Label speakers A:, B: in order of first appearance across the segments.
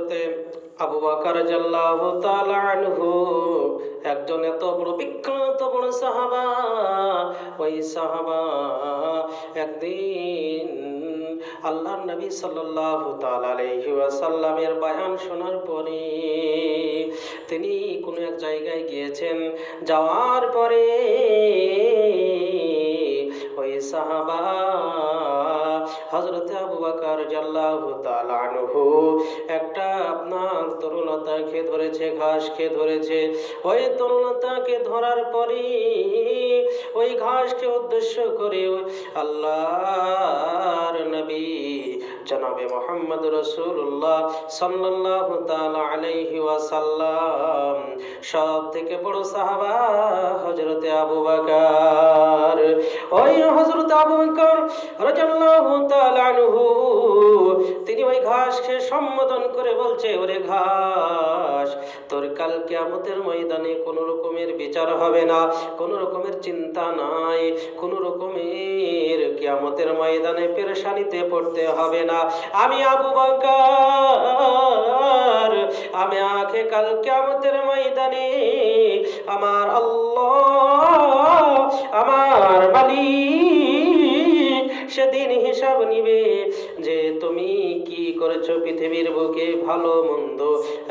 A: হযরতে আবু বকর রাদিয়াল্লাহু তাআলা আনহু একজন এত বড় বিখ্যাত বড় সাহাবা। ওই সাহাবা একদিন আল্লাহর নবী সাল্লাল্লাহু তাআলা আলাইহি ওয়াসাল্লামের বয়ান শোনার পরে তিনি কোনো এক জায়গায় গিয়েছেন। যাওয়ার পরে ওই সাহাবা হযরত আবু বকর রাদিয়াল্লাহু তাআলা আনহু একটা আপনার তরুলতাকে ধরেছে, ঘাসকে ধরেছে। ওই তরুলতাকে ধরার পরে ওই ঘাসকে উদ্দেশ্য করে আল্লাহর নবী জনাবে মুহাম্মদ রাসূলুল্লাহ সাল্লাল্লাহু তাআলা আলাইহি ওয়াসাল্লাম সব থেকে বড় সাহাবা হযরতে আবু বকর। ওই হযরত আবু বকর রাদিয়াল্লাহু তাআলা আনহু তিনি ওই ঘাসকে সম্বোধন করে বলছে, ওরে ঘাস, তোর কাল কিয়ামতের ময়দানে কোনো রকমের বিচার হবে না, কোনো রকমের চিন্তা নাই, কোনো রকমের কিয়ামতের ময়দানে পেরেশানিতে পড়তে হবে না। আমি আবু বকর, আমি আখে কাল কিয়ামতের ময়দানে আমার আল্লাহ, আমার মালিক সেদিন হিসাব নিবে যে তুমি কি করেছো পৃথিবীর বুকে, ভালো মন্দ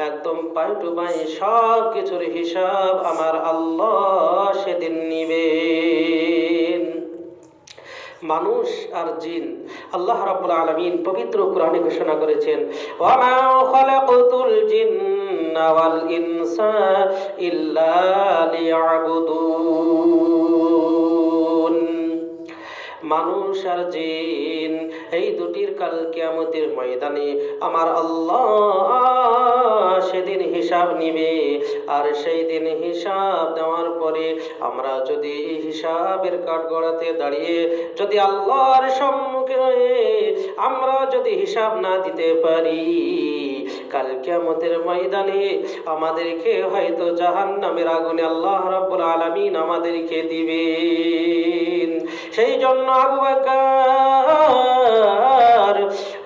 A: একদম পাই টু পাই সব কিছুর হিসাব আমার আল্লাহ সেদিন নিবেন। মানুষ আর জিন আল্লাহ রাব্বুল আলামিন পবিত্র কোরআনে ঘোষণা করেছেন, ওয়া মা খালাকাতুল জিন্না ওয়াল ইনসা ইল্লা লিয়াবুদুন। মানুষ আর জিন এই দুটির কাল কিয়ামতের ময়দানে আমার আল্লাহ সেদিন হিসাব নিবে। আর সেই দিন হিসাব দেওয়ার পরে আমরা যদি হিসাবের কাঠগড়াতে দাঁড়িয়ে যদি আল্লাহর সম্মুখে হয়ে আমরা যদি হিসাব না দিতে পারি, কাল কিয়ামতের ময়দানে আমাদেরকে হয়তো জাহান্নামের আগুনে আল্লাহ রাব্বুল আলামিন আমাদেরকে দিবেন। সেই জন্য আবু বকর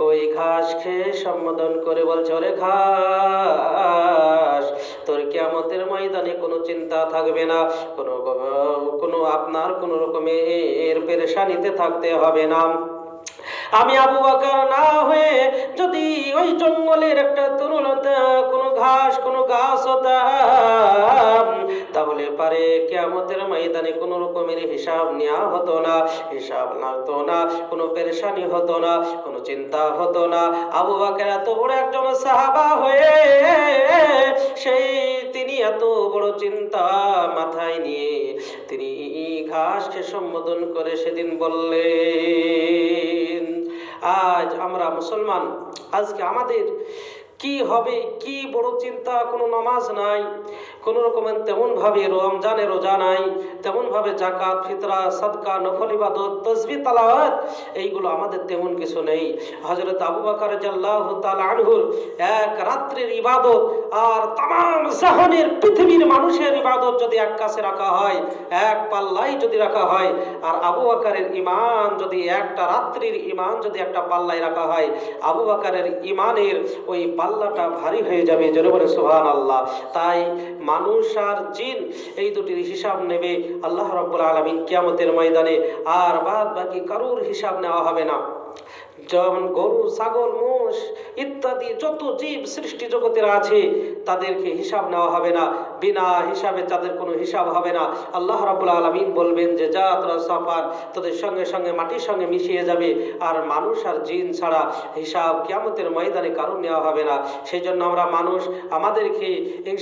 A: ওই ঘাসকে সম্বোধন করে বলছে, ওরে ঘাস, তোর কিয়ামতের ময়দানে কোনো চিন্তা থাকবে না, কোনো আপনার কোনো রকমের পেরেশানিতে থাকতে হবে না। আমি আবু বকর না হয়ে যদি ওই জঙ্গলের একটা তরুলতা, কোনো ঘাস, কোনো গাছ হতাম, তাহলে পারে কিয়ামতের ময়দানে কোনো রকমের হিসাব নেওয়া হতো না, হিসাব লাগতো না, কোনো পেরেশানি হতো না, কোনো চিন্তা হতো না। আবু বকর এত বড় একজন সাহাবা হয়ে সেই তিনি এত বড় চিন্তা মাথায় নিয়ে তিনি ঘাসকে সম্বোধন করে সেদিন বললেন, আজ আমরা মুসলমান, আজকে আমাদের কি হবে, কি বড় চিন্তা, কোনো নামাজ নাই, কোনো রকমের তেমন ভাবে রমজানে রোজা নাই, তেমন ভাবে যাকাত, ফিতরা, সাদকা, নফল ইবাদত, তাসবিহ, তেলাওয়াত এইগুলো আমাদের তেমন কিছু নেই। হযরত আবু বকর রাদিয়াল্লাহু তাআলা আনহুর এক রাত্রির ইবাদত আর तमाम জাহানের পৃথিবীর মানুষের ইবাদত যদি এক কাছে রাখা হয়, এক পাল্লাই যদি রাখা হয়, আর আবু বকরের ঈমান যদি একটা রাত্রির ঈমান যদি একটা পাল্লায় রাখা হয়, আবু বকরের ঈমানের ওই পাল্লাটা ভারী হয়ে যাবে। জোরে বলে সুবহানাল্লাহ। তাই মানুষ আর জিন এই দুটির হিসাব নেবে আল্লাহ রাব্বুল আলামিন কিয়ামতের ময়দানে, আর বাদ বাকি কারোর হিসাব নেওয়া হবে না। যেমন গরু, ছাগল, মোষ ইত্যাদি যত জীব সৃষ্টি জগতের আছে তাদেরকে হিসাব নেওয়া হবে না, বিনা হিসাবে তাদের কোনো হিসাব হবে না। আল্লাহ রাব্বুল আলামিন বলবেন যে যা তোরা সাফার, তোদের সঙ্গে সঙ্গে মাটির সঙ্গে মিশিয়ে যাবে। আর মানুষ আর জিন ছাড়া হিসাব কিয়ামতের ময়দানে কারণ নেওয়া হবে না। সেই জন্য আমরা মানুষ আমাদেরকে